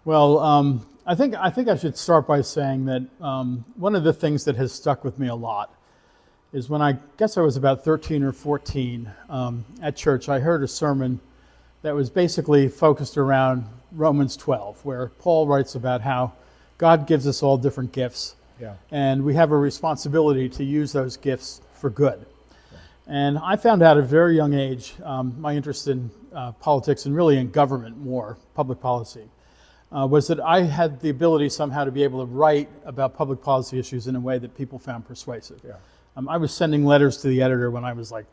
Well, I think I should start by saying that one of the things that has stuck with me a lot is when I guess I was about 13 or 14 at church, I heard a sermon that was basically focused around Romans 12, where Paul writes about how God gives us all different gifts, and we have a responsibility to use those gifts for good. And I found out at a very young age my interest in politics and really in government more, public policy, was that I had the ability somehow to be able to write about public policy issues in a way that people found persuasive. I was sending letters to the editor when I was like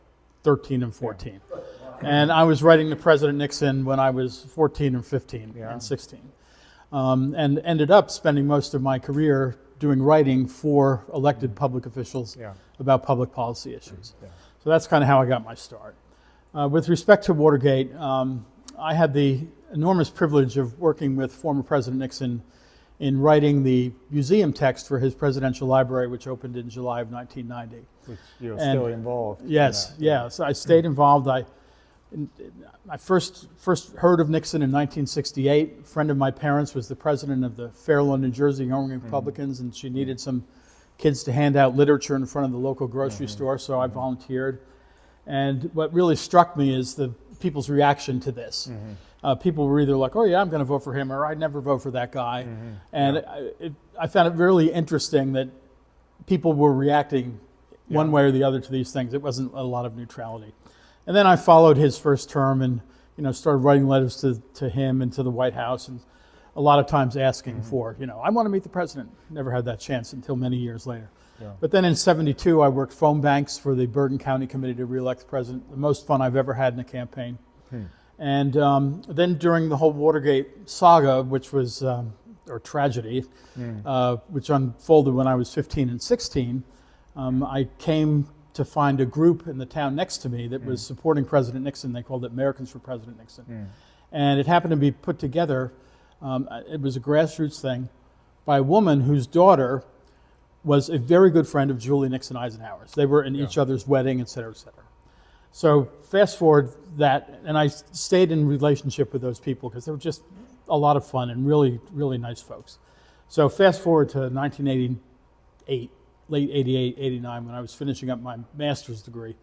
13 and 14. And I was writing to President Nixon when I was 14 and 15 and 16. And ended up spending most of my career doing writing for elected public officials about public policy issues. So that's kind of how I got my start. With respect to Watergate, I had the enormous privilege of working with former President Nixon in writing the museum text for his presidential library, which opened in July of 1990. Which you're still involved. Yes, so I stayed involved. I first heard of Nixon in 1968. A friend of my parents was the president of the Fair Lawn, New Jersey Young Republicans, and she needed some kids to hand out literature in front of the local grocery store, so I volunteered. And what really struck me is the people's reaction to this. People were either like, oh yeah, I'm going to vote for him, or I'd never vote for that guy. And I found it really interesting that people were reacting one way or the other to these things. It wasn't a lot of neutrality. And then I followed his first term and started writing letters to him and to the White House, and a lot of times asking for, I want to meet the president. Never had that chance until many years later. But then in '72, I worked phone banks for the Bergen County Committee to re-elect the president, the most fun I've ever had in a campaign. And then during the whole Watergate saga, which was, or tragedy, which unfolded when I was 15 and 16, I came to find a group in the town next to me that was supporting President Nixon. They called it Americans for President Nixon. And it happened to be put together, it was a grassroots thing, by a woman whose daughter was a very good friend of Julie Nixon Eisenhower's. They were in each other's wedding, et cetera, et cetera. So fast forward that, and I stayed in relationship with those people because they were just a lot of fun and really, really nice folks. So fast forward to 1988, late 88, 89, when I was finishing up my master's degree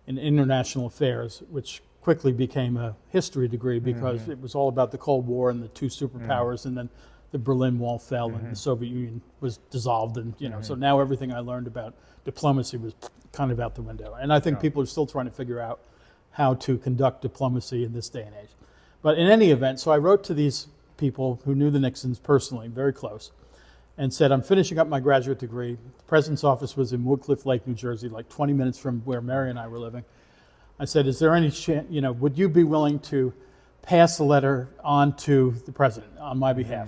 in international affairs, which quickly became a history degree because it was all about the Cold War and the two superpowers, and then the Berlin Wall fell and the Soviet Union was dissolved, and so now everything I learned about diplomacy was kind of out the window. And I think people are still trying to figure out how to conduct diplomacy in this day and age. But in any event, so I wrote to these people who knew the Nixons personally, very close, and said, I'm finishing up my graduate degree. The president's office was in Woodcliff Lake, New Jersey, like 20 minutes from where Mary and I were living. I said, is there any chance, would you be willing to pass the letter on to the president on my behalf?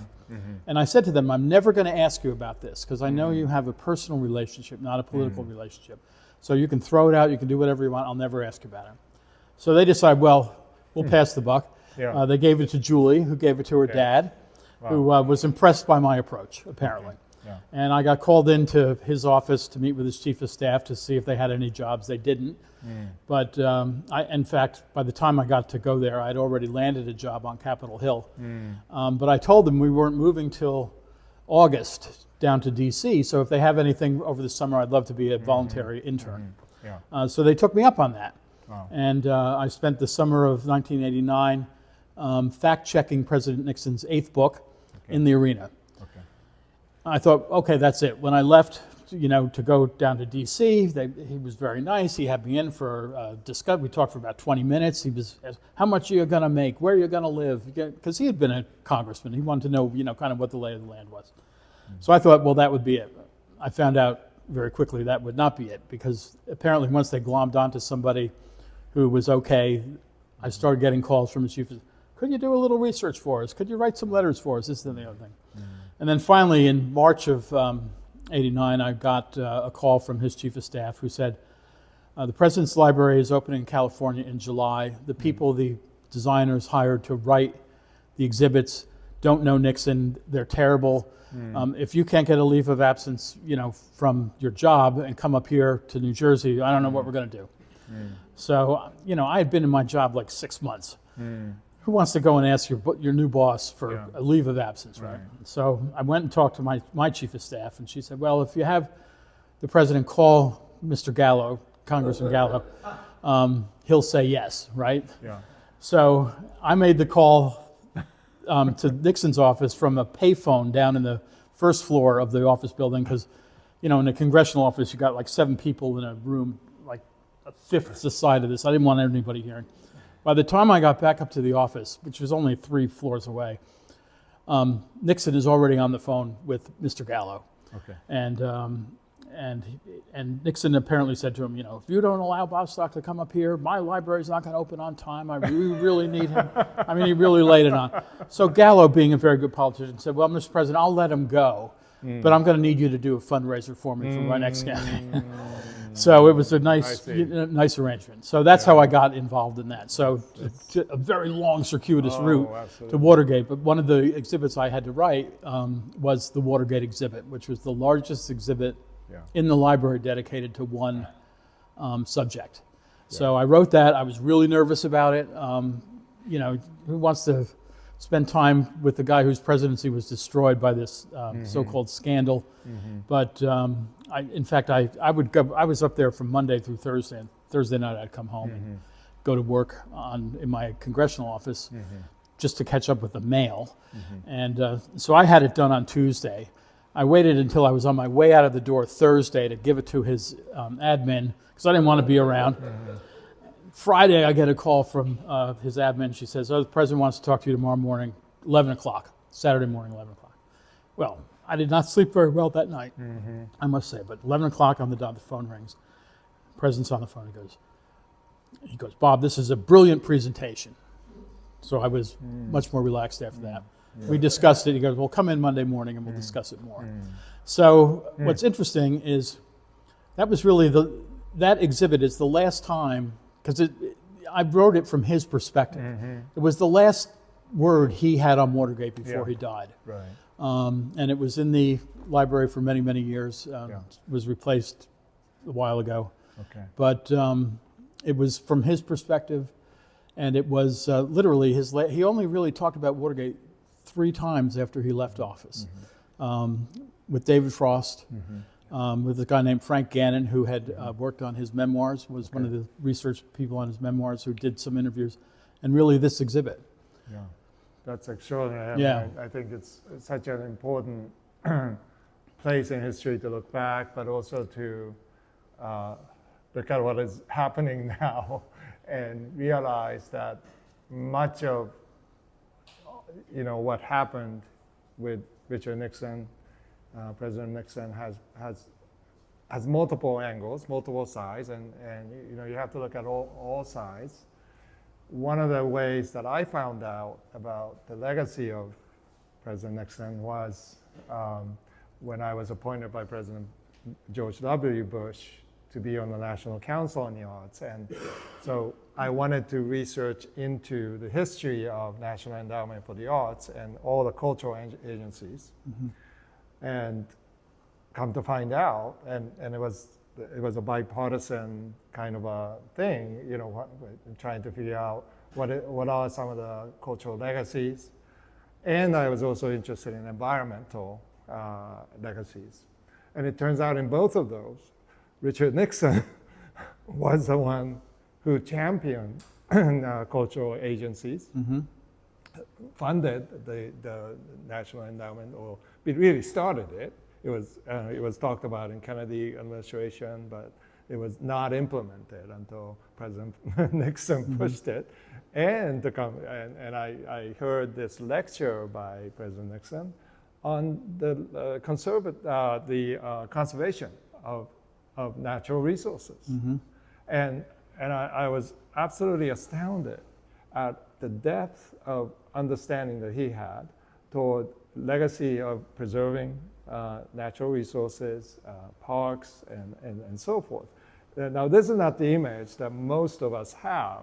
And I said to them, I'm never going to ask you about this because I know you have a personal relationship, not a political relationship. So you can throw it out, you can do whatever you want, I'll never ask you about it. So they decided, well, we'll pass the buck. They gave it to Julie, who gave it to her dad, who was impressed by my approach, apparently. And I got called into his office to meet with his chief of staff to see if they had any jobs. They didn't. But in fact, by the time I got to go there, I'd already landed a job on Capitol Hill. But I told them we weren't moving till August down to D.C., so if they have anything over the summer, I'd love to be a voluntary intern. So they took me up on that. And I spent the summer of 1989 fact-checking President Nixon's 8th book in the arena. I thought, okay, that's it. When I left, to go down to D.C., he was very nice. He had me in for discuss. We talked for about 20 minutes. He was, how much are you going to make? Where are you going to live? Because he had been a congressman. He wanted to know, kind of what the lay of the land was. So I thought, well, that would be it. I found out very quickly that would not be it, because apparently once they glommed onto somebody who was okay, I started getting calls from the chief. Could you do a little research for us? Could you write some letters for us? This and the other thing. And then finally, in March of '89, I got a call from his chief of staff who said, the President's Library is opening in California in July. The people, the designers hired to write the exhibits don't know Nixon. They're terrible. If you can't get a leave of absence, from your job and come up here to New Jersey, I don't know what we're going to do. So, I had been in my job like 6 months. who wants to go and ask your new boss for Yeah. a leave of absence, right? Right. So I went and talked to my chief of staff, and she said, well, if you have the president call Mr. Gallo, Congressman Gallo, he'll say yes, right? Yeah. So I made the call to Nixon's office from a payphone down in the first floor of the office building, because, you know, in the congressional office, you got like 7 people in a room, like a fifth the size of this. I didn't want anybody hearing. By the time I got back up to the office, which was only 3 floors away, Nixon is already on the phone with Mr. Gallo. Okay. And Nixon apparently said to him, you know, if you don't allow Bostock to come up here, my library's not going to open on time. I really need him. I mean, he really laid it on. So Gallo, being a very good politician, said, well, Mr. President, I'll let him go, but I'm going to need you to do a fundraiser for me for my next campaign. So it was a nice arrangement. So that's how I got involved in that. So a very long, circuitous route absolutely. to Watergate. But one of the exhibits I had to write was the Watergate exhibit, which was the largest exhibit in the library dedicated to one subject. So I wrote that. I was really nervous about it. You know, who wants to spend time with the guy whose presidency was destroyed by this so-called scandal? But in fact, I was up there from Monday through Thursday. And Thursday night, I'd come home and go to work in my congressional office just to catch up with the mail. And so I had it done on Tuesday. I waited until I was on my way out of the door Thursday to give it to his admin, because I didn't want to be around. Friday, I get a call from his admin. She says, oh, the president wants to talk to you tomorrow morning, 11 o'clock, Saturday morning, 11 o'clock. Well, I did not sleep very well that night, I must say, but 11 o'clock on the dot, the phone rings. The president's on the phone. He goes, Bob, this is a brilliant presentation. So I was much more relaxed after that. We discussed it. He goes, well, come in Monday morning and we'll discuss it more. So what's interesting is that was really that exhibit is the last time, because I wrote it from his perspective. It was the last word he had on Watergate before he died. Right. And it was in the library for many, many years. Was replaced a while ago. Okay. But it was from his perspective, and it was literally he only really talked about Watergate 3 times after he left office, with David Frost, with a guy named Frank Gannon, who had worked on his memoirs, was one of the research people on his memoirs, who did some interviews, and really this exhibit. Yeah, that's extraordinary. I mean, I think it's such an important place in history to look back, but also to look at what is happening now and realize that much of what happened with Richard Nixon, President Nixon, has multiple angles, multiple sides, and you have to look at all sides. One of the ways that I found out about the legacy of President Nixon was when I was appointed by President George W. Bush to be on the National Council on the Arts. And so I wanted to research into the history of National Endowment for the Arts and all the cultural agencies. And come to find out, and it was a bipartisan kind of a thing, trying to figure out what are some of the cultural legacies. And I was also interested in environmental legacies. And it turns out in both of those, Richard Nixon was the one who championed cultural agencies, funded the National Endowment, or it really started it. It was talked about in Kennedy administration, but it was not implemented until President Nixon pushed it. And I heard this lecture by President Nixon on the conservation of natural resources. And I was absolutely astounded at the depth of understanding that he had toward legacy of preserving natural resources, parks, and so forth. Now, this is not the image that most of us have,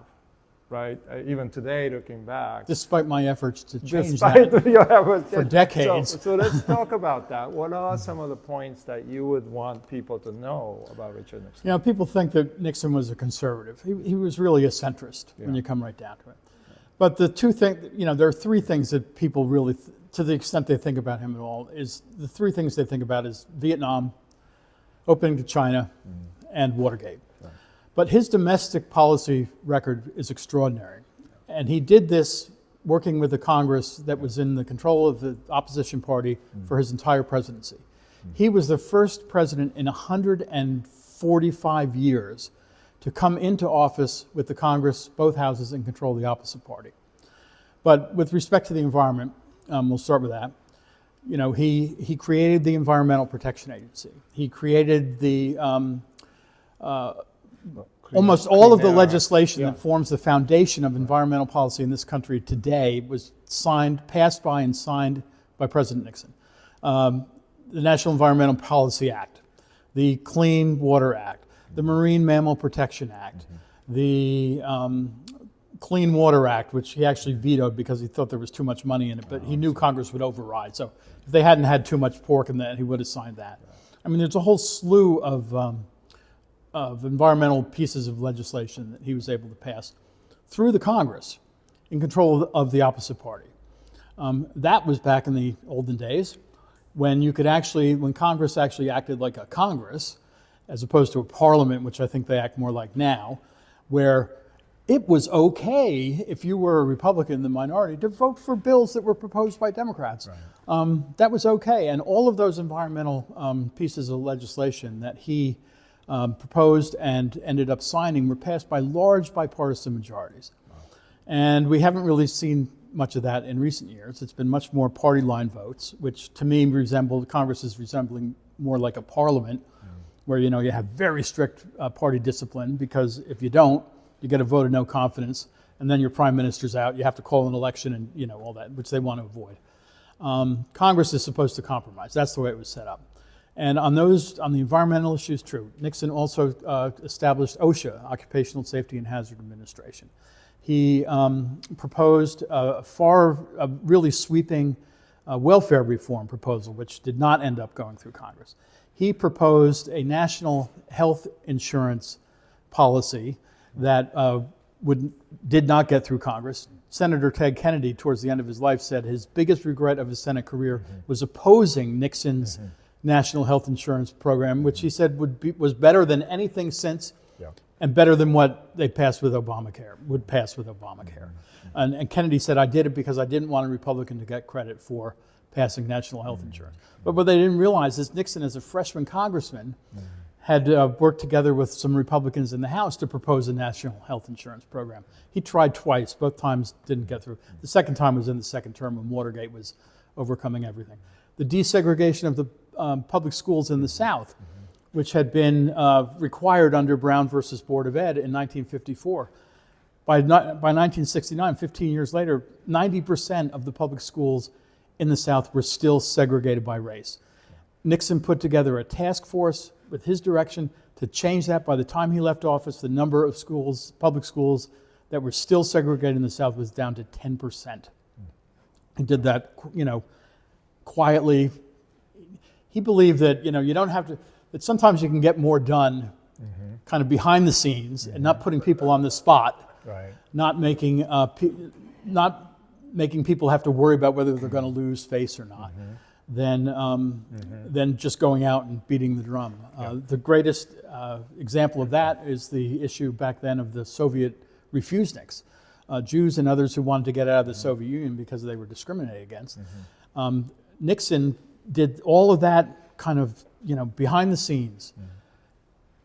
right? Even today, looking back. Despite my efforts to change Despite that your efforts for decades. So let's talk about that. What are some of the points that you would want people to know about Richard Nixon? You know, people think that Nixon was a conservative. He was really a centrist when you come right down to it. But the two things, there are three things that people really, to the extent they think about him at all, is the three things they think about is Vietnam, opening to China, and Watergate. Right. But his domestic policy record is extraordinary. And he did this working with the Congress that was in the control of the opposition party for his entire presidency. He was the first president in 145 years to come into office with the Congress, both houses, in control of the opposite party. But with respect to the environment, we'll start with that. He created the Environmental Protection Agency. He created the almost all of the legislation that forms the foundation of environmental policy in this country today was passed by and signed by President Nixon. The National Environmental Policy Act, the Clean Water Act, the Marine Mammal Protection Act, the Clean Water Act, which he actually vetoed because he thought there was too much money in it, but he knew Congress would override. So if they hadn't had too much pork in that, he would have signed that. I mean, there's a whole slew of environmental pieces of legislation that he was able to pass through the Congress in control of the opposite party. That was back in the olden days when when Congress actually acted like a Congress, as opposed to a parliament, which I think they act more like now, where it was okay if you were a Republican in the minority to vote for bills that were proposed by Democrats. Right. That was okay. And all of those environmental pieces of legislation that he proposed and ended up signing were passed by large bipartisan majorities. Wow. And we haven't really seen much of that in recent years. It's been much more party line votes, which to me Congress is resembling more like a parliament, where you have very strict party discipline, because if you don't, you get a vote of no confidence, and then your prime minister's out. You have to call an election and all that, which they want to avoid. Congress is supposed to compromise. That's the way it was set up. And on the environmental issues, true. Nixon also established OSHA, Occupational Safety and Hazard Administration. He proposed a really sweeping welfare reform proposal, which did not end up going through Congress. He proposed a national health insurance policy that did not get through Congress. Senator Ted Kennedy, towards the end of his life, said his biggest regret of his Senate career was opposing Nixon's national health insurance program, which he said was better than anything since, and better than what they passed with Obamacare, would pass with Obamacare. And Kennedy said, I did it because I didn't want a Republican to get credit for passing national health insurance. But what they didn't realize is Nixon, as a freshman congressman, had worked together with some Republicans in the House to propose a national health insurance program. He tried twice. Both times didn't get through. The second time was in the second term when Watergate was overcoming everything. The desegregation of the public schools in the South, which had been required under Brown versus Board of Ed in 1954. By 1969, 15 years later, 90% of the public schools in the South were still segregated by race. Nixon put together a task force with his direction to change that. By the time he left office, the number of schools, public schools, that were still segregated in the South was down to 10%. He did that, quietly. He believed that, you don't have to, that sometimes you can get more done kind of behind the scenes and not putting people on the spot, not making people have to worry about whether they're going to lose face or not, than just going out and beating the drum. The greatest example of that is the issue back then of the Soviet refuseniks, Jews and others who wanted to get out of the Soviet Union because they were discriminated against. Nixon did all of that kind of, behind the scenes.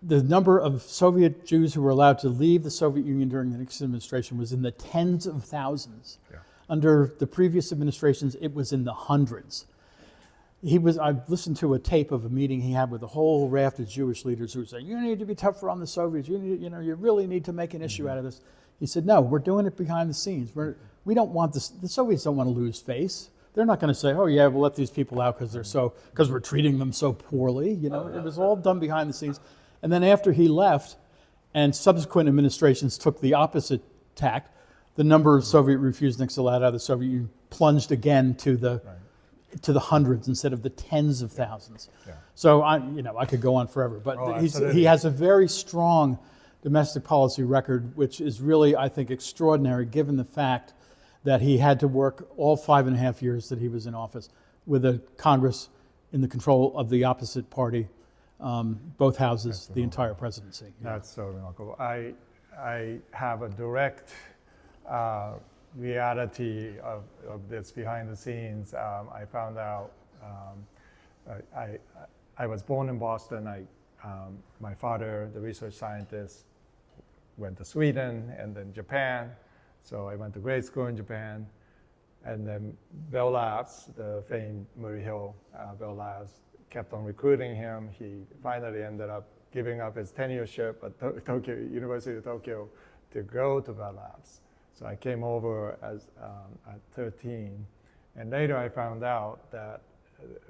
The number of Soviet Jews who were allowed to leave the Soviet Union during the Nixon administration was in the tens of thousands. Under the previous administrations, it was in the hundreds. I listened to a tape of a meeting he had with a whole raft of Jewish leaders who were saying, you need to be tougher on the Soviets. You really need to make an issue out of this. He said, no, we're doing it behind the scenes. We don't want this. The Soviets don't want to lose face. They're not going to say, oh yeah, we'll let these people out because we're treating them so poorly. It was all done behind the scenes. And then after he left, and subsequent administrations took the opposite tack, the number of Soviet refuseniks allowed out of the Soviet Union plunged again to the hundreds instead of the tens of thousands. So I could go on forever, but he has a very strong domestic policy record, which is really, I think, extraordinary given the fact that he had to work all 5.5 years that he was in office with a Congress in the control of the opposite party, both houses, the entire presidency. That's so remarkable. I have a direct reality of this behind the scenes. I found out, I was born in Boston. My father, the research scientist, went to Sweden and then Japan. So I went to grade school in Japan. And then Bell Labs, the famed Murray Hill Bell Labs, kept on recruiting him. He finally ended up giving up his tenureship at Tokyo, University of Tokyo to go to Bell Labs. So I came over at 13. And later I found out that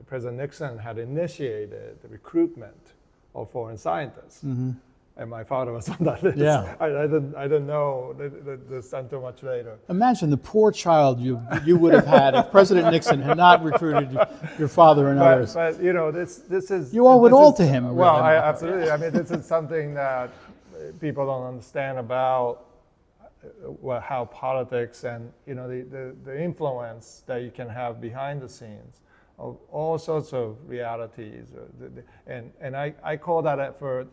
President Nixon had initiated the recruitment of foreign scientists. Mm-hmm. And my father was on that list. Yeah. I didn't know this until much later. Imagine the poor child you would have had if President Nixon had not recruited your father and others. But this is... You owe it all to him. Well, really. absolutely. I mean, this is something that people don't understand about how politics and, the influence that you can have behind the scenes of all sorts of realities. And I call that effort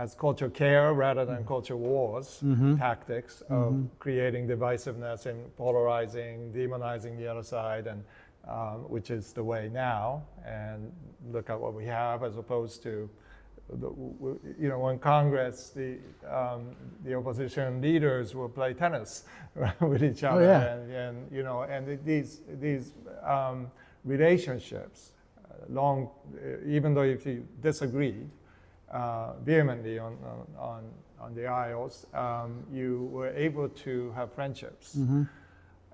as culture care rather than culture wars tactics of creating divisiveness and polarizing, demonizing the other side, and which is the way now. And look at what we have as opposed to, when Congress, the opposition leaders will play tennis with each other, and these relationships, even though if you disagreed vehemently on the aisles, you were able to have friendships. Mm-hmm.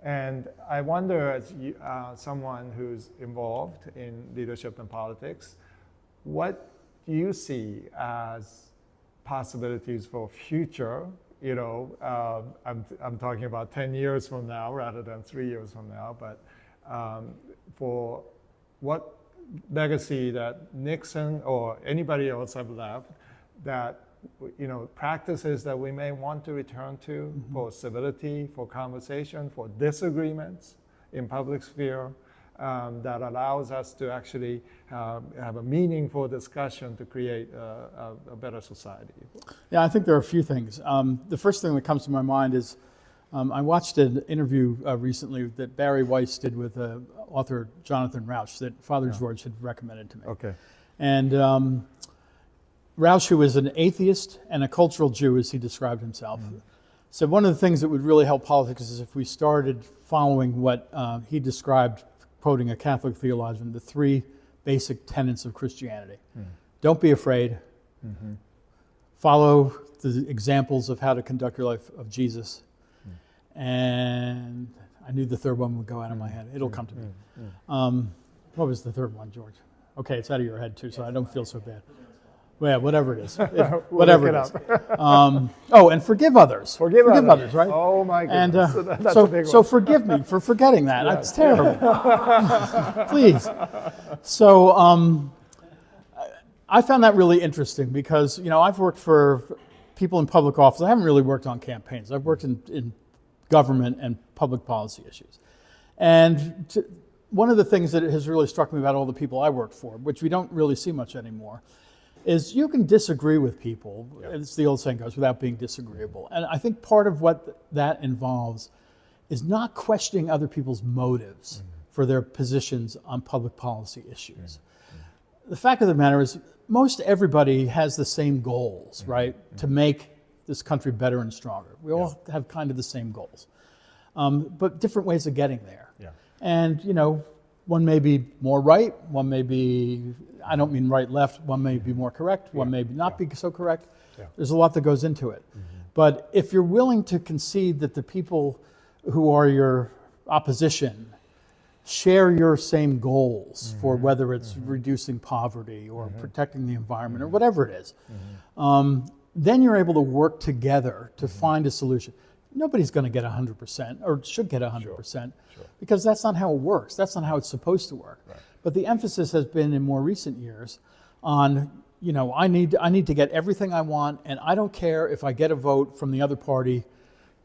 And I wonder, as someone who's involved in leadership and politics, what do you see as possibilities for future? I'm talking about 10 years from now rather than 3 years from now, but for what legacy that Nixon or anybody else have left, that practices that we may want to return to for civility, for conversation, for disagreements in public sphere, that allows us to actually have a meaningful discussion to create a better society. Yeah, I think there are a few things. The first thing that comes to my mind is I watched an interview recently that Barry Weiss did with author Jonathan Rauch that Father George had recommended to me. Okay. And Rauch, who is an atheist and a cultural Jew, as he described himself, said one of the things that would really help politics is if we started following what he described, quoting a Catholic theologian, the 3 basic tenets of Christianity. Don't be afraid. Follow the examples of how to conduct your life of Jesus. And I knew the third one would go out of my head. It'll come to me. What was the third one, George? Okay, it's out of your head too, so I don't feel so bad. Well, whatever it is. Whatever it is. And forgive others. Forgive others, right? Oh my goodness. And that's a big so one. forgive me for forgetting that. That's terrible. Please. So I found that really interesting because, I've worked for people in public office. I haven't really worked on campaigns. I've worked in government and public policy issues. And one of the things that has really struck me about all the people I worked for, which we don't really see much anymore, is you can disagree with people, as the old saying goes, without being disagreeable. And I think part of what that involves is not questioning other people's motives for their positions on public policy issues. The fact of the matter is, most everybody has the same goals, right? To make this country better and stronger. We all have kind of the same goals, but different ways of getting there. And, one may be more right, one may be, I don't mean right, left, one may be more correct, one may not be so correct. There's a lot that goes into it. But if you're willing to concede that the people who are your opposition share your same goals for whether it's reducing poverty or protecting the environment or whatever it is, then you're able to work together to find a solution. Nobody's going to get 100% or should get 100% because that's not how it works. That's not how it's supposed to work. But the emphasis has been in more recent years on I need to get everything I want, and I don't care if I get a vote from the other party,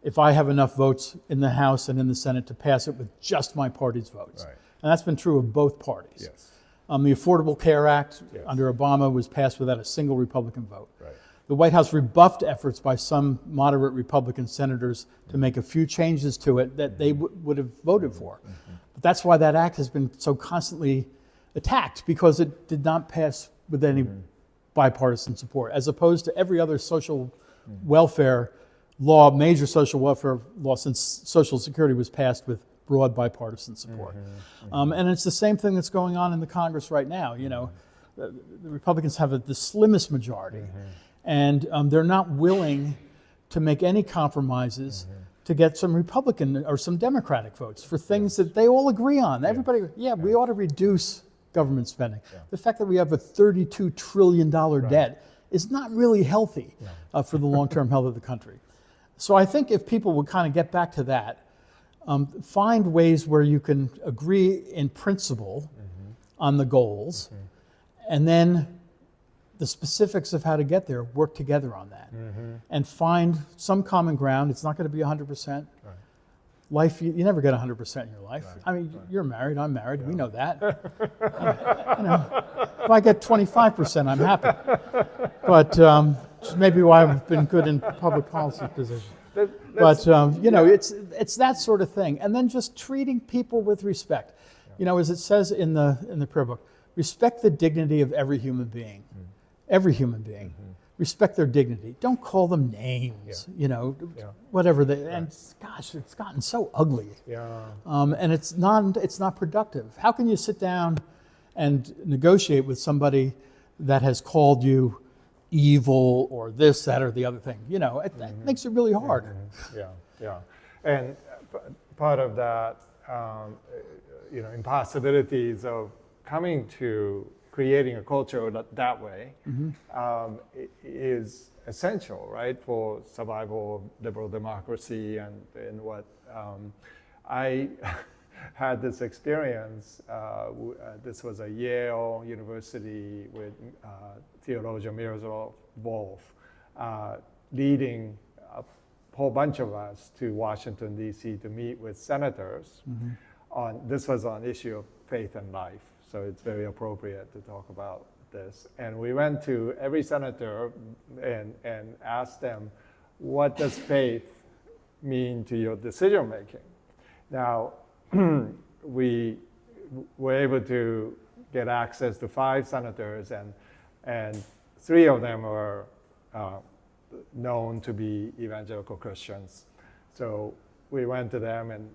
if I have enough votes in the House and in the Senate to pass it with just my party's votes. Right. And that's been true of both parties. Yes. The Affordable Care Act Yes. under Obama was passed without a single Republican vote. Right. The White House rebuffed efforts by some moderate Republican senators to make a few changes to it that they would have voted for. But that's why that act has been so constantly attacked, because it did not pass with any bipartisan support, as opposed to every other social welfare law, major social welfare law since Social Security was passed with broad bipartisan support. And it's the same thing that's going on in the Congress right now. The Republicans have the slimmest majority, and they're not willing to make any compromises to get some Republican or some Democratic votes for things that they all agree on. Everybody, we ought to reduce government spending. The fact that we have a $32 trillion debt is not really healthy for the long-term health of the country. So I think if people would kind of get back to that, find ways where you can agree in principle on the goals, and then the specifics of how to get there, work together on that, and find some common ground. It's not going to be 100%. Life, you never get 100% in your life. I mean, you're married, I'm married, we know that. If I get 25%, I'm happy. But which is maybe why I've been good in public policy positions. But it's that sort of thing. And then just treating people with respect. As it says in the prayer book, respect the dignity of every human being. Every human being. Respect their dignity. Don't call them names, whatever and gosh, it's gotten so ugly. And it's not productive. How can you sit down and negotiate with somebody that has called you evil or this, that, or the other thing? That makes it really hard. And part of that, impossibilities of coming to creating a culture that way is essential, right, for survival of liberal democracy and what I had this experience. This was a Yale University with theologian Miroslav Volf leading a whole bunch of us to Washington, D.C. to meet with senators. This was on issue of faith and life. So it's very appropriate to talk about this. And we went to every senator and asked them, what does faith mean to your decision making? Now, we were able to get access to 5 senators, and 3 of them were known to be evangelical Christians. So we went to them, and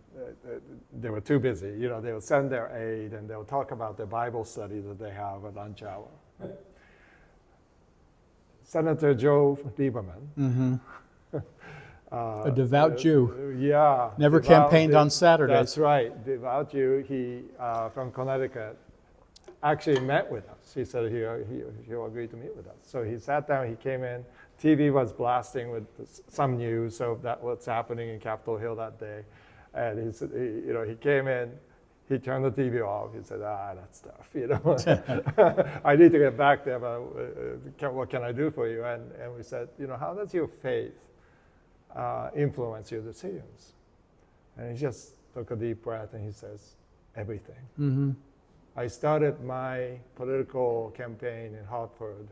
they were too busy. They would send their aide, and they would talk about their Bible study that they have at lunch hour. Senator Joe Lieberman. A devout Jew. Yeah. Never campaigned on Saturdays. That's right. Devout Jew. He, from Connecticut, actually met with us. He said he'll agree to meet with us. So he sat down, he came in. TV was blasting with some news of that what's happening in Capitol Hill that day. And he said, he came in, he turned the TV off. He said, that stuff, I need to get back there, but what can I do for you? And we said, how does your faith influence your decisions? And he just took a deep breath and he says, everything. I started my political campaign in Hartford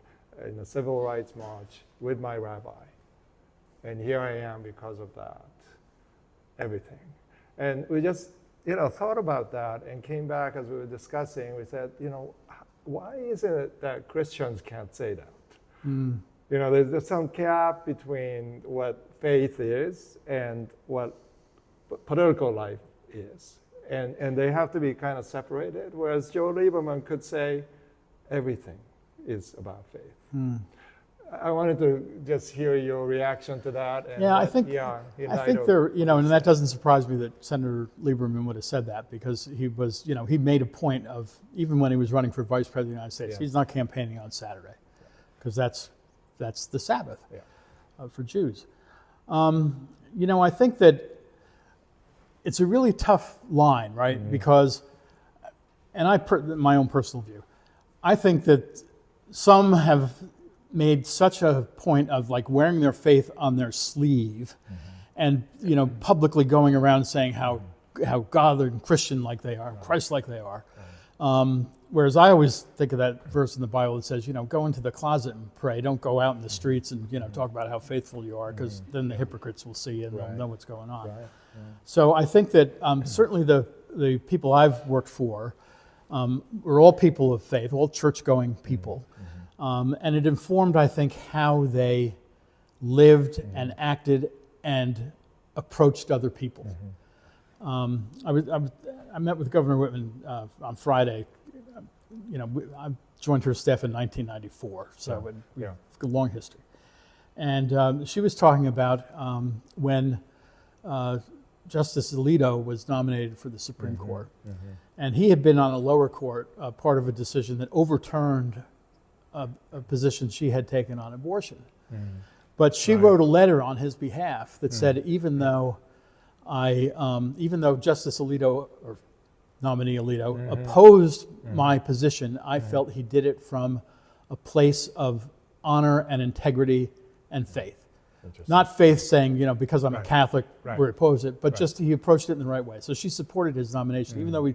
in the Civil Rights March with my rabbi. And here I am because of that. Everything. And we just, thought about that and came back as we were discussing. We said, why is it that Christians can't say that? There's some gap between what faith is and what political life is. And they have to be kind of separated, whereas Joe Lieberman could say everything is about faith. I wanted to just hear your reaction to that. And I think there, and that doesn't surprise me that Senator Lieberman would have said that, because he was, he made a point of, even when he was running for vice president of the United States, he's not campaigning on Saturday, because that's the Sabbath for Jews. I think that it's a really tough line, right? Because, and my own personal view, I think that some have made such a point of like wearing their faith on their sleeve, and publicly going around saying how godly and Christian like they are, Christ like they are. Whereas I always think of that verse in the Bible that says, go into the closet and pray. Don't go out in the streets and talk about how faithful you are, because then the hypocrites will see you and they'll know what's going on. Right. Yeah. So I think that certainly the people I've worked for were all people of faith, all church-going people. And it informed, I think, how they lived and acted and approached other people. I met with Governor Whitman on Friday. I joined her staff in 1994, so we have a long history. And she was talking about when Justice Alito was nominated for the Supreme Court. And he had been on a lower court, part of a decision that overturned a position she had taken on abortion. But she wrote a letter on his behalf that said, even though Justice Alito, or nominee Alito, opposed my position, I felt he did it from a place of honor and integrity and faith. Not faith saying, because I'm a Catholic, we oppose it, but just he approached it in the right way. So she supported his nomination, even though he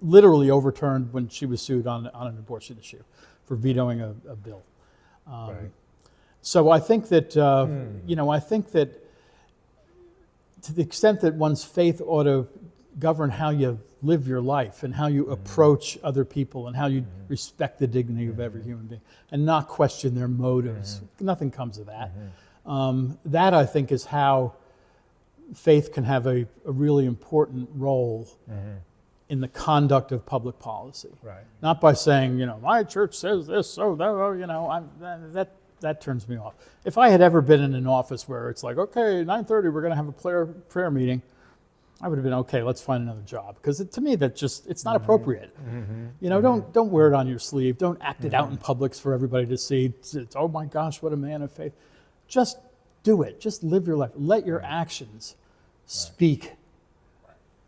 literally overturned when she was sued on an abortion issue for vetoing a bill. So I think that, I think that to the extent that one's faith ought to govern how you live your life and how you approach other people and how you respect the dignity of every human being and not question their motives. Nothing comes of that. That, I think, is how faith can have a really important role in the conduct of public policy. Not by saying, my church says this, so that turns me off. If I had ever been in an office where it's like, okay, 9:30, we're going to have a prayer meeting, I would have been, okay, let's find another job. Because to me, it's not appropriate. Don't wear it on your sleeve. Don't act it out in public for everybody to see. It's, oh my gosh, what a man of faith. Just do it. Just live your life. Let your actions speak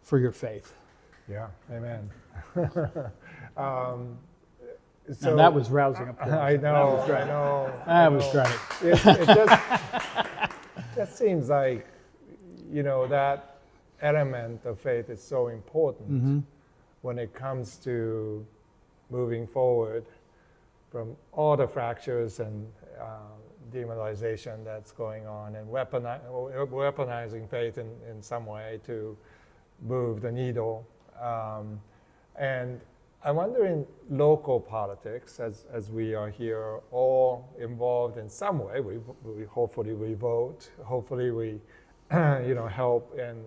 for your faith. Yeah, amen. So, and that was rousing applause. I know. That was great. It just seems like, that element of faith is so important when it comes to moving forward from all the fractures and demonization that's going on and weaponizing faith in some way to move the needle. And I wonder in local politics, as we are here all involved in some way, we hopefully we vote, hopefully we help in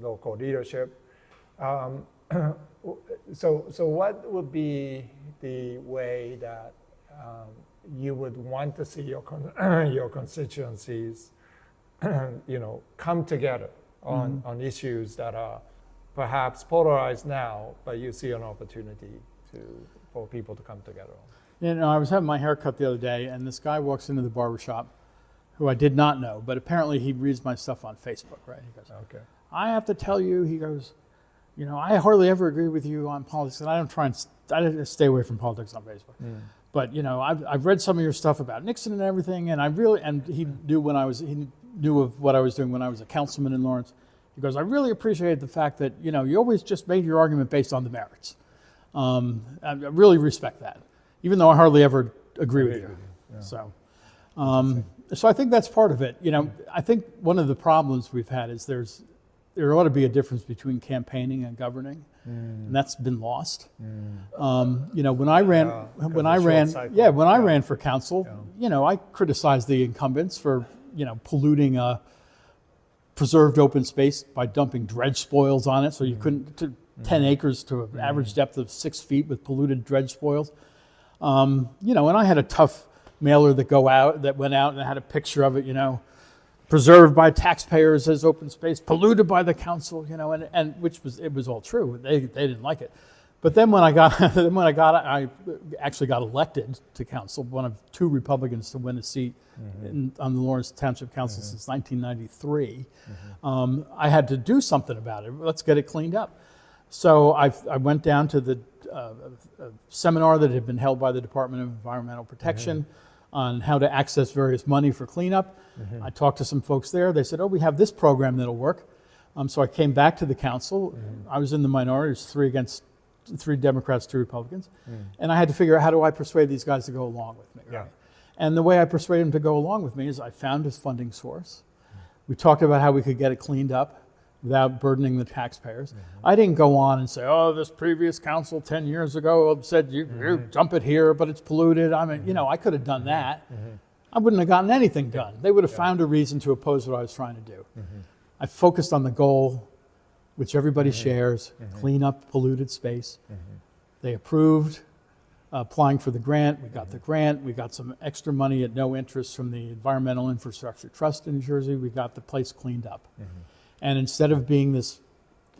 local leadership. So what would be the way that you would want to see your constituencies, come together on issues that are perhaps polarized now, but you see an opportunity for people to come together on? I was having my hair cut the other day, and this guy walks into the barbershop who I did not know, but apparently he reads my stuff on Facebook, right? He goes, okay. I have to tell you, he goes, I hardly ever agree with you on politics, and I stay away from politics on Facebook. But I've read some of your stuff about Nixon and everything, and he knew of what I was doing when I was a councilman in Lawrence. He goes, I really appreciate the fact that you always just made your argument based on the merits. I really respect that, even though I hardly ever agree with you. Yeah. So I think that's part of it. I think one of the problems we've had is there ought to be a difference between campaigning and governing, and that's been lost. When I ran for council, I criticized the incumbents for polluting preserved open space by dumping dredge spoils on it, so you couldn't 10 acres to an average depth of 6 feet with polluted dredge spoils. And I had a tough mailer that went out and I had a picture of it, preserved by taxpayers as open space, polluted by the council, and it was all true. They didn't like it. But then when I actually got elected to council, one of 2 Republicans to win a seat on the Lawrence Township Council since 1993, I had to do something about it. Let's get it cleaned up. So I went down to the a seminar that had been held by the Department of Environmental Protection on how to access various money for cleanup. I talked to some folks there. They said, oh, we have this program that'll work. So I came back to the council. I was in the minority. It was 3 Democrats, 2 Republicans. And I had to figure out, how do I persuade these guys to go along with me? Right? And the way I persuaded them to go along with me is I found his funding source. We talked about how we could get it cleaned up without burdening the taxpayers. I didn't go on and say, oh, this previous council 10 years ago said you dump it here, but it's polluted. I mean, I could have done that. I wouldn't have gotten anything done. They would have found a reason to oppose what I was trying to do. I focused on the goal, which everybody shares, clean up polluted space. They approved applying for the grant. We got the grant. We got some extra money at no interest from the Environmental Infrastructure Trust in New Jersey. We got the place cleaned up. And instead of being this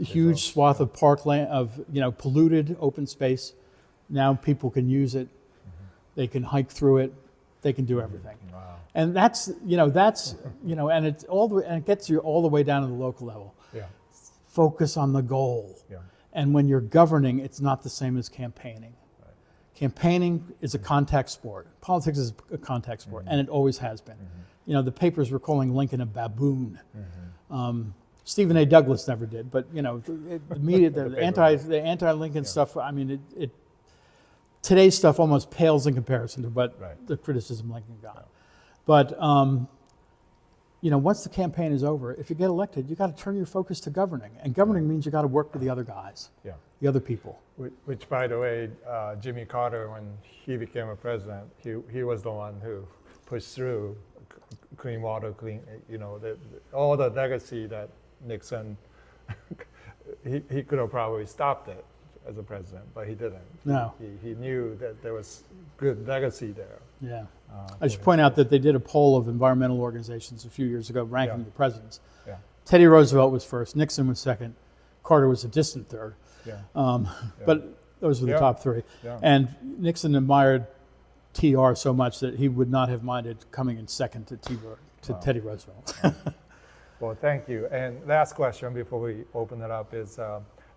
huge swath of parkland, of polluted open space, now people can use it. They can hike through it. They can do everything. Wow. And that's and it's all the way, and it gets you all the way down to the local level. Yeah. Focus on the goal. Yeah. And when you're governing, it's not the same as campaigning. Right. Campaigning is a contact sport. Politics is a contact sport, and it always has been. The papers were calling Lincoln a baboon. Stephen A. Douglas never did, but the media, the anti-Lincoln stuff. I mean, today's stuff almost pales in comparison to what the criticism Lincoln got. But once the campaign is over, if you get elected, you got to turn your focus to governing, and governing means you got to work with the other guys, the other people. Which, by the way, Jimmy Carter, when he became a president, he was the one who pushed through clean water, all the legacy that Nixon, he could have probably stopped it as a president, but he didn't. No. He knew that there was good legacy there. Yeah. I should point out that they did a poll of environmental organizations a few years ago ranking the presidents. Yeah. Teddy Roosevelt was first, Nixon was second, Carter was a distant third. But those were the top 3. Yeah. And Nixon admired TR so much that he would not have minded coming in second to Teddy Roosevelt. Well, thank you. And last question before we open it up is,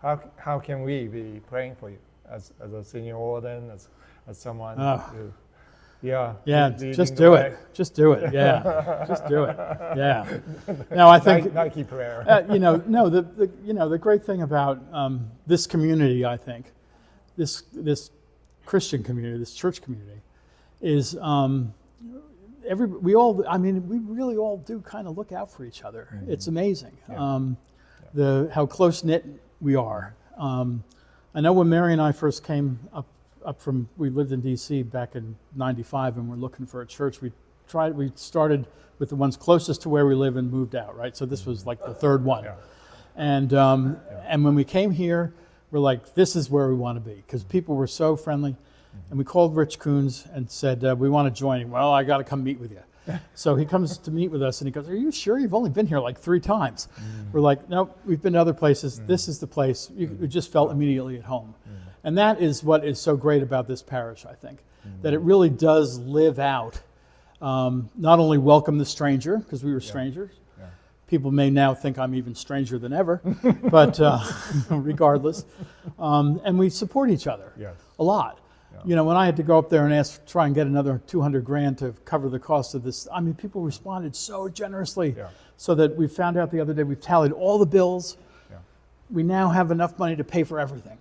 how can we be praying for you as a senior warden, as someone who, just do it. Just do it. Yeah, just do it. Yeah. No, I think Nike prayer. The great thing about this community, I think, this Christian community, this church community, is we really all do kind of look out for each other. It's amazing how close knit we are. I know when Mary and I first came up from, we lived in D.C. back in '95, and we're looking for a church. We started with the ones closest to where we live and moved out, right? So this was like the 3rd one. And when we came here, we're like, this is where we want to be, because people were so friendly. And we called Rich Coons and said, we want to join him. Well, I got to come meet with you. So he comes to meet with us, and he goes, are you sure? You've only been here like 3 times. We're like, nope, we've been to other places. This is the place. You just felt immediately at home. And that is what is so great about this parish, I think, that it really does live out, not only welcome the stranger, because we were strangers. People may now think I'm even stranger than ever, but regardless. And we support each other a lot. When I had to go up there and try and get another $200,000 to cover the cost of this, I mean, people responded so generously, so that we found out the other day, we've tallied all the bills. We now have enough money to pay for everything.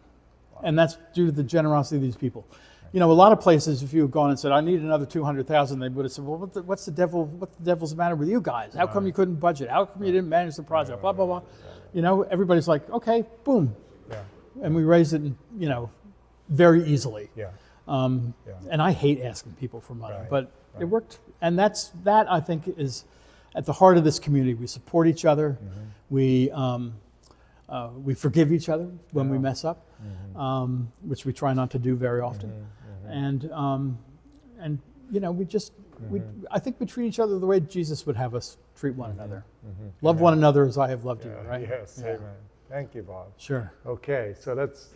And that's due to the generosity of these people. A lot of places, if you had gone and said, I need another $200,000, they would have said, well, what's the devil's matter with you guys? How come you couldn't budget? How come you didn't manage the project? Blah, blah, blah. Everybody's like, okay, boom. And we raised it, very easily. And I hate asking people for money, but it worked. And that I think is at the heart of this community. We support each other. We forgive each other when we mess up, which we try not to do very often. And I think we treat each other the way Jesus would have us treat one another. Love one another as I have loved you, right? Yes, amen. Thank you, Bob. Sure. Okay, so that's,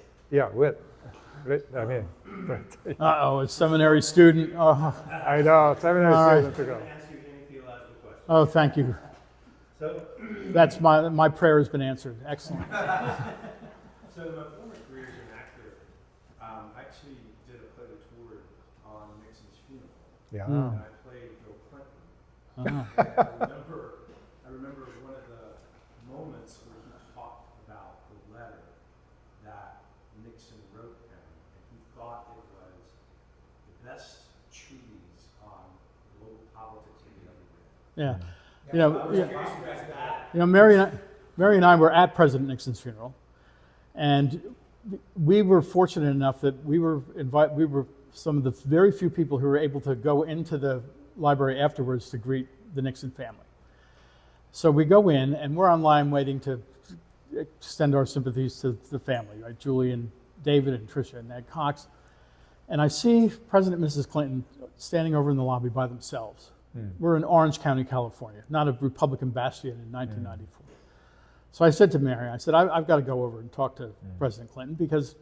Uh-oh, a seminary student. Oh. I know, seminary student to go. Ask you any theological questions. Oh, thank you. So, That's my prayer has been answered. Excellent. so in my former career as an actor, actually did a photo tour on Nixon's funeral, Yeah. Mm. and I played Bill Clinton. Uh-huh. And I remember one of the moments where he talked about the letter that Nixon wrote him, and he thought it was the best treatise on global politics he had ever read. Yeah. I You know, was yeah. curious about that. You know, Mary and I were at President Nixon's funeral, and we were fortunate enough that we were some of the very few people who were able to go into the library afterwards to greet the Nixon family. So we go in, and we're online waiting to extend our sympathies to the family, right? Julie and David and Tricia and Ned Cox. And I see President and Mrs. Clinton standing over in the lobby by themselves. We're in Orange County, California, not a Republican bastion in 1994. So I said to Mary, I said, I've got to go over and talk to President Clinton, because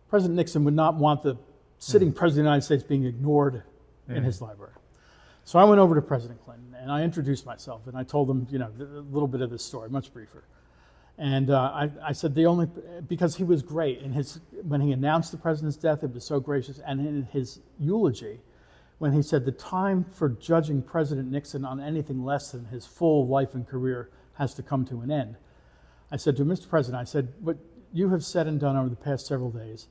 President Nixon would not want the sitting President of the United States being ignored in his library. So I went over to President Clinton, and I introduced myself, and I told him, you know, a little bit of this story, much briefer. And I said because he was great. When he announced the president's death, it was so gracious. And in his eulogy, when he said the time for judging President Nixon on anything less than his full life and career has to come to an end, I said to him, Mr. President, I said, what you have said and done over the past several days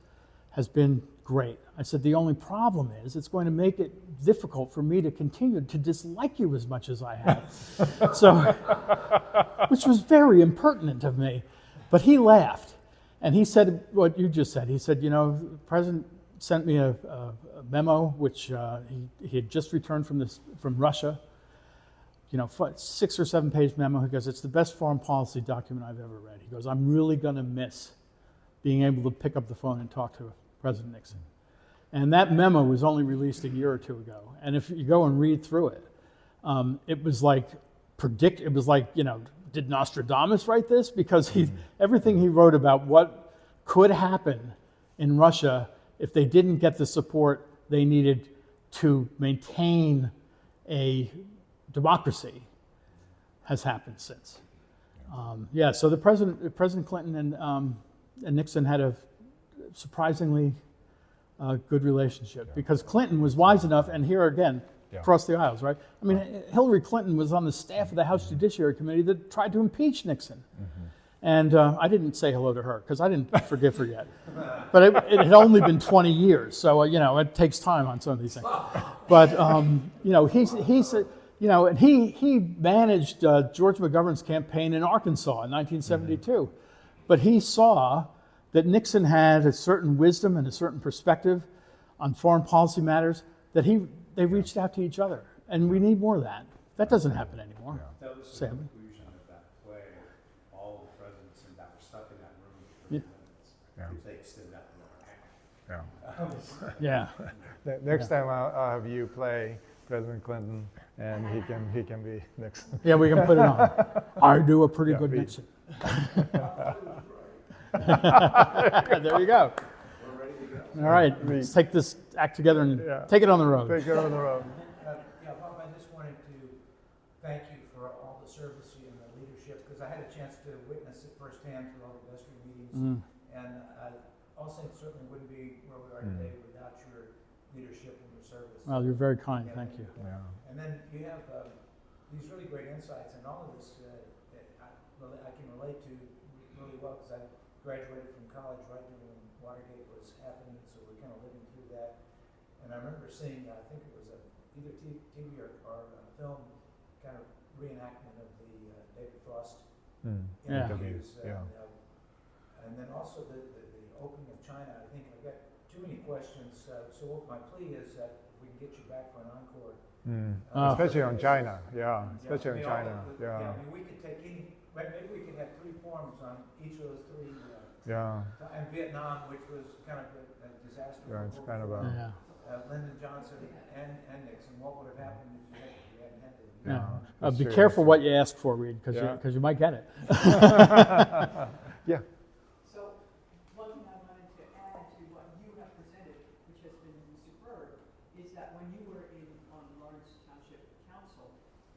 has been great. I said, the only problem is it's going to make it difficult for me to continue to dislike you as much as I have. So, which was very impertinent of me. But he laughed, and he said what you just said. He said, you know, the president sent me a memo, which he had just returned from Russia. You know, 6 or 7 page memo. He goes, it's the best foreign policy document I've ever read. He goes, I'm really going to miss being able to pick up the phone and talk to President Nixon. And that memo was only released a year or two ago. And if you go and read through it, it was like it was like, you know, did Nostradamus write this? Because everything he wrote about what could happen in Russia if they didn't get the support they needed to maintain a democracy has happened since. So the President Clinton and Nixon had a surprisingly good relationship, because Clinton was wise enough, and here again, across the aisles, right? I mean, Hillary Clinton was on the staff of the House Judiciary Committee that tried to impeach Nixon. And I didn't say hello to her because I didn't forgive her yet. But it had only been 20 years, so you know, it takes time on some of these things. But you know, you know, and he managed George McGovern's campaign in Arkansas in 1972. But he saw that Nixon had a certain wisdom and a certain perspective on foreign policy matters, that they reached out to each other. And we need more of that. That doesn't happen anymore. That was the Sadly. conclusion of that play. All the presidents that were stuck in that room for 30 minutes. They extended that another half. Yeah. Next time I'll have you play President Clinton, and he can be Nixon. Yeah, we can put it on. I do a pretty good beat. Nixon. There you go. We're ready to go. All right, let's take this act together and take it on the road. Take it on the road. Yeah, Bob, I just wanted to thank you for all the service and the leadership, because I had a chance to witness it firsthand through all the vestry meetings. And all things certainly wouldn't be where we are today without your leadership and your service. Well, you're very kind. Thank you. Yeah. And then you have these really great insights, and all of this I can relate to really well, because I graduated from college right when Watergate was happening, so we're kind of living through that. And I remember seeing, I think it was either TV or film kind of reenactment of the David Frost interviews. And then also the opening of China. I think I've got too many questions, so my plea is that we can get you back for an encore. Especially on China, especially on China, I mean, we could take maybe we could have 3 forums on each of those 3. And Vietnam, which was kind of a disaster. Yeah, it's kind of a. Lyndon Johnson and Nixon. What would have happened if you hadn't had them? Yeah. Be careful what you ask for, Reed, because you might get it. Yeah. So one thing I wanted to add to what you have presented, which has been superb, is that when you were on Lawrence Township Council,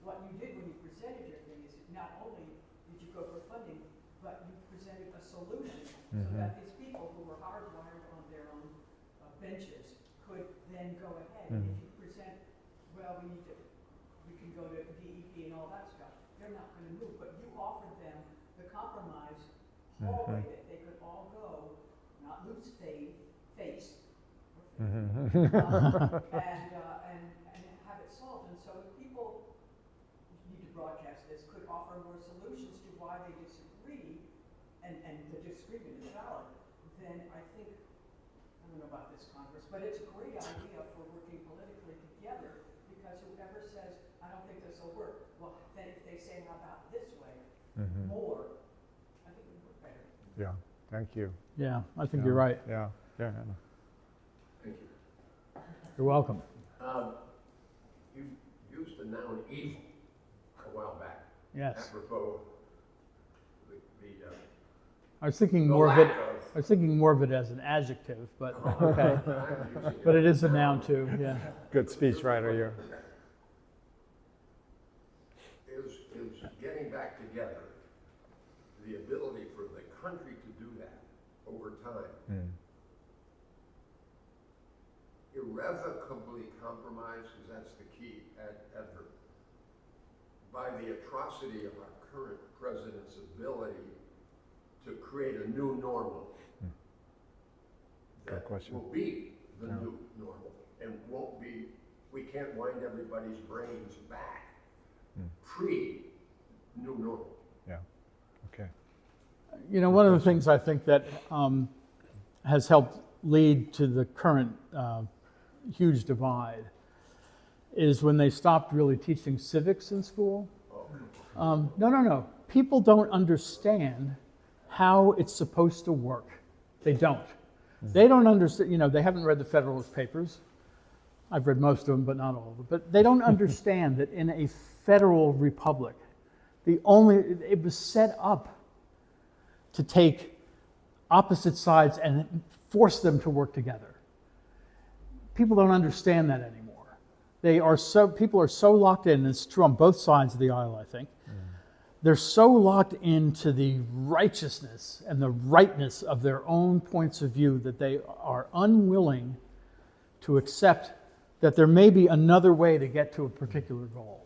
what you did when you presented your thing is not only did you go for funding, but you presented a solution so that these people who were hardwired on their own then go ahead. And if you present, well, we can go to DEP and all that stuff, they're not gonna move, but you offered them the compromise hallway that they could all go, not lose face, and have it solved. And so if people need to broadcast this, could offer more solutions to why they disagree, and the disagreement is valid, then I think, I don't know about this Congress, but it's a great idea for working politically together, because whoever says, I don't think this will work, well, then if they say, how about this way, more, I think it would work better. Yeah, thank you. Yeah, I think you're right. Yeah, yeah. Thank you. You're welcome. You used the noun evil a while back. Yes. Apropos I was thinking the more of it. lack I was thinking more of it as an adjective, but okay. But it is a noun too. Yeah. Good speechwriter, you. is getting back together, the ability for the country to do that over time. Irrevocably compromised, because that's the key adverb, by the atrocity of our current president's ability to create a new normal that will be the new normal, and won't be, we can't wind everybody's brains back pre-new normal. Yeah, okay. You know, one of the things I think that has helped lead to the current huge divide is when they stopped really teaching civics in school. No. People don't understand how it's supposed to work. They don't. They don't understand, you know, they haven't read the Federalist Papers. I've read most of them, but not all of them. But they don't understand that in a federal republic, it was set up to take opposite sides and force them to work together. People don't understand that anymore. People are so locked in, and it's true on both sides of the aisle, I think. They're so locked into the righteousness and the rightness of their own points of view that they are unwilling to accept that there may be another way to get to a particular goal.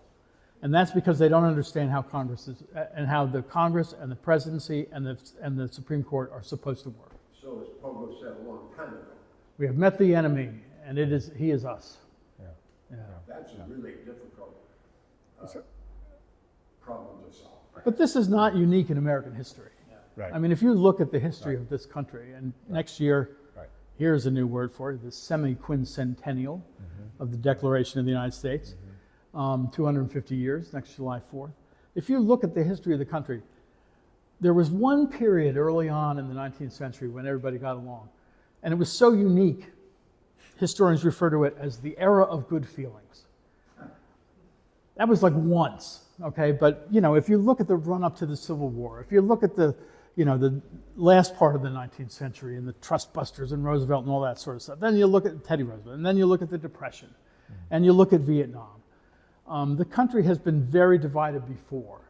And that's because they don't understand how Congress is, and how the Congress and the presidency and the Supreme Court are supposed to work. So as Pogo said a long time ago, We have met the enemy, and he is us. Yeah. that's a really difficult problem to solve. But this is not unique in American history. Right. I mean, if you look at the history of this country, and next year, here's a new word for it, the semi-quincentennial of the Declaration of the United States, 250 years, next July 4th. If you look at the history of the country, there was one period early on in the 19th century when everybody got along, and it was so unique, historians refer to it as the era of good feelings. That was like once, okay? But, you know, if you look at the run-up to the Civil War, if you look at the last part of the 19th century and the trust busters and Roosevelt and all that sort of stuff, then you look at Teddy Roosevelt, and then you look at the Depression, and you look at Vietnam. The country has been very divided before,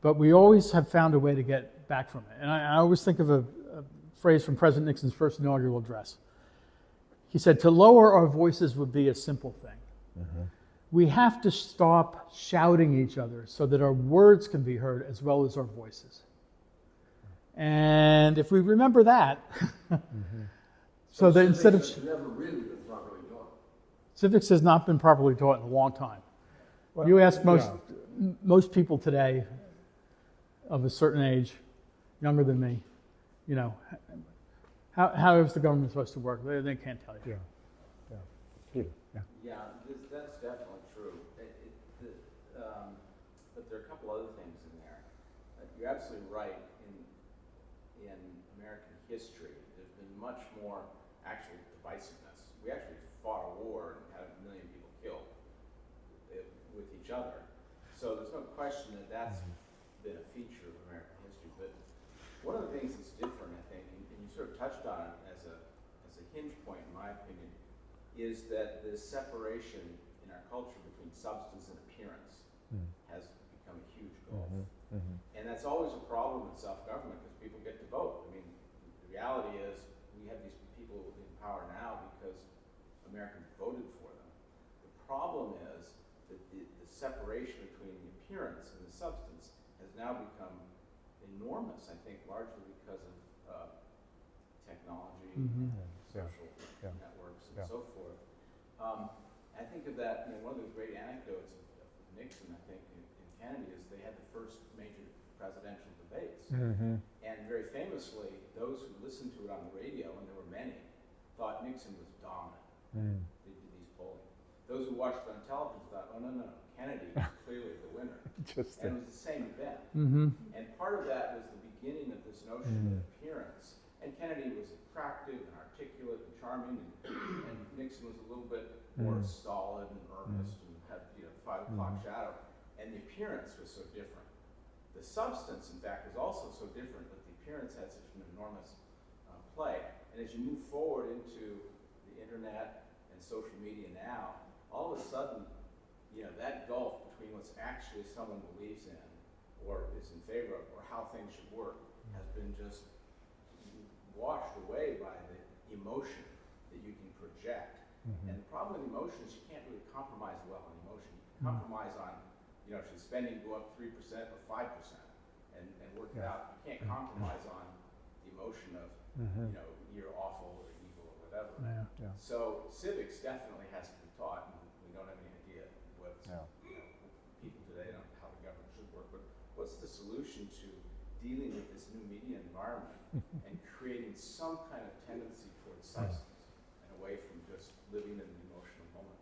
but we always have found a way to get back from it. And I always think of a phrase from President Nixon's first inaugural address. He said, to lower our voices would be a simple thing. We have to stop shouting each other so that our words can be heard as well as our voices. And if we remember that, so that instead of... Civics has never really been properly taught. Civics has not been properly taught in a long time. Well, You ask most people today of a certain age, younger than me, you know, how is the government supposed to work? They can't tell you. Yeah. Peter, yeah. Yeah, that's definitely true. But there are a couple other things in there. You're absolutely right. In American history, there's been much more actual divisiveness. We actually fought a war and had 1 million people killed with each other. So there's no question that that's been a feature of American history. But one of the things that's different, I think, and you sort of touched on it as a hinge point, in my opinion, is that the separation in our culture between substance and appearance has become a huge gulf. And that's always a problem with self-government because people get to vote. I mean, the reality is we have these people in power now because Americans voted for them. The problem is that the separation between the appearance and the substance has now become enormous, I think, largely because of technology, Mhm. social Yeah. networks, and Yeah. so forth. I think of that, one of the great anecdotes of Nixon, I think, and Kennedy is they had the first major presidential debates. Mm-hmm. And very famously, those who listened to it on the radio, and there were many, thought Nixon was dominant. They did these polling. Those who watched it on television thought, oh, no, Kennedy was clearly the winner. Interesting. And it was the same event. Mm-hmm. And part of that was the beginning of this notion of appearance. And Kennedy was attractive and articulate and charming, and Nixon was a little bit more stolid and earnest and had the 5 o'clock shadow. And the appearance was so different. The substance, in fact, was also so different, but the appearance had such an enormous play. And as you move forward into the internet and social media now, all of a sudden, that gulf between what's actually someone believes in or is in favor of or how things should work has been just washed away by the emotion that you can project. And the problem with emotion is you can't really compromise well on emotion. You can compromise on, should spending go up 3% or 5% and work it out. You can't compromise on the emotion of, you're awful or evil or whatever. Yeah. Yeah. So civics definitely has to be taught, and we don't have any idea what people today don't how the government should work. But what's the solution to dealing with this new media environment and creating some kind of tendency towards substance and away from just living in the emotional moment?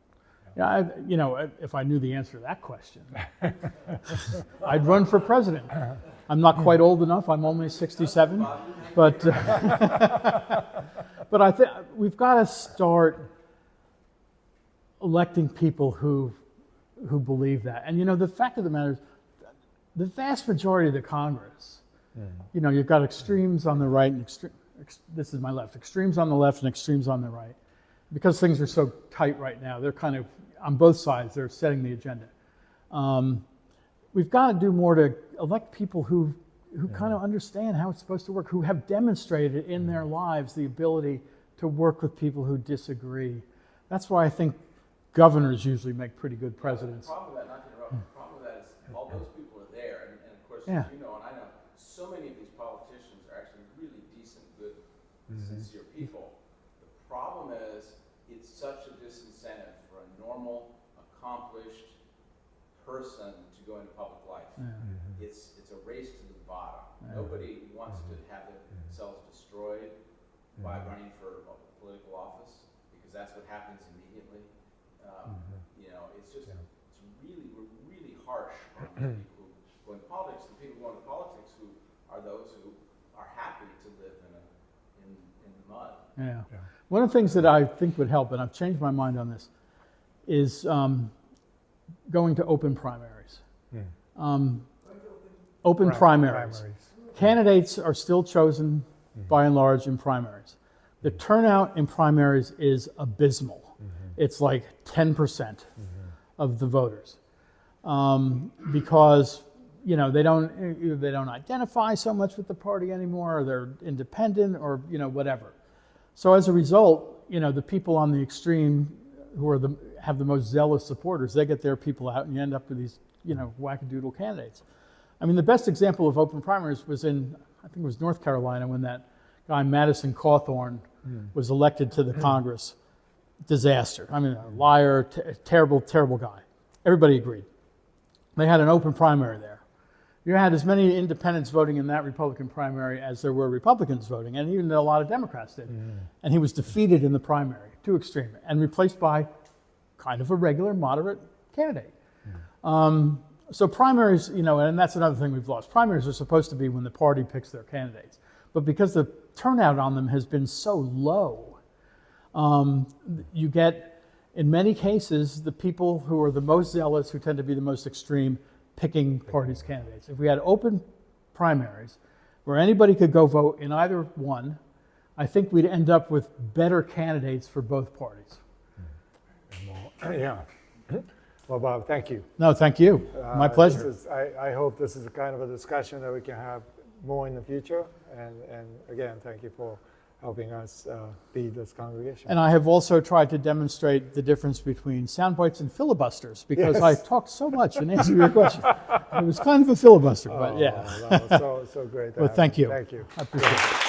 Yeah, if I knew the answer to that question, I'd run for president. I'm not quite old enough. I'm only 67, but but I think we've got to start electing people who believe that. And the fact of the matter is, the vast majority of the Congress, you've got extremes on the right and this is my left, extremes on the left and extremes on the right. Because things are so tight right now, they're kind of, on both sides, they're setting the agenda. We've got to do more to elect people who kind of understand how it's supposed to work, who have demonstrated in their lives the ability to work with people who disagree. That's why I think governors usually make pretty good presidents. The problem with that, not to interrupt, the problem with that is all those people are there, and of course, Yeah. as you know, and I know, so many of these politicians are actually really decent, good, sincere people. The problem is, it's such a disincentive for a normal, accomplished person to go into public life. It's a race to the bottom. Nobody wants to have themselves destroyed by running for a political office, because that's what happens immediately. It's just, we're really harsh on the people who go into politics. The people who go into politics who are those who are happy to live in the mud. Yeah. One of the things that I think would help, and I've changed my mind on this, is going to open primaries. Open primaries. Candidates are still chosen by and large in primaries. The turnout in primaries is abysmal. It's like 10% of the voters, because they don't identify so much with the party anymore, or they're independent, or whatever. So as a result, the people on the extreme who have the most zealous supporters, they get their people out, and you end up with these wackadoodle candidates. I mean, the best example of open primaries was in, I think it was North Carolina, when that guy Madison Cawthorn was elected to the Congress. Disaster. I mean, a liar, terrible, terrible guy. Everybody agreed. They had an open primary there. You had as many independents voting in that Republican primary as there were Republicans voting, and even a lot of Democrats did. And he was defeated in the primary, too extreme, and replaced by kind of a regular, moderate candidate. So primaries, and that's another thing we've lost. Primaries are supposed to be when the party picks their candidates. But because the turnout on them has been so low, you get, in many cases, the people who are the most zealous, who tend to be the most extreme, picking parties' candidates. If we had open primaries where anybody could go vote in either one, I think we'd end up with better candidates for both parties. Yeah. Well, Bob, thank you. No, thank you. My pleasure. I hope this is a kind of a discussion that we can have more in the future. And again, thank you for helping us lead this congregation. And I have also tried to demonstrate the difference between sound bites and filibusters because Yes. I talked so much and answered your question. It was kind of a filibuster, but yeah. That was so great. To Well, have thank you. you. Thank you. I appreciate it.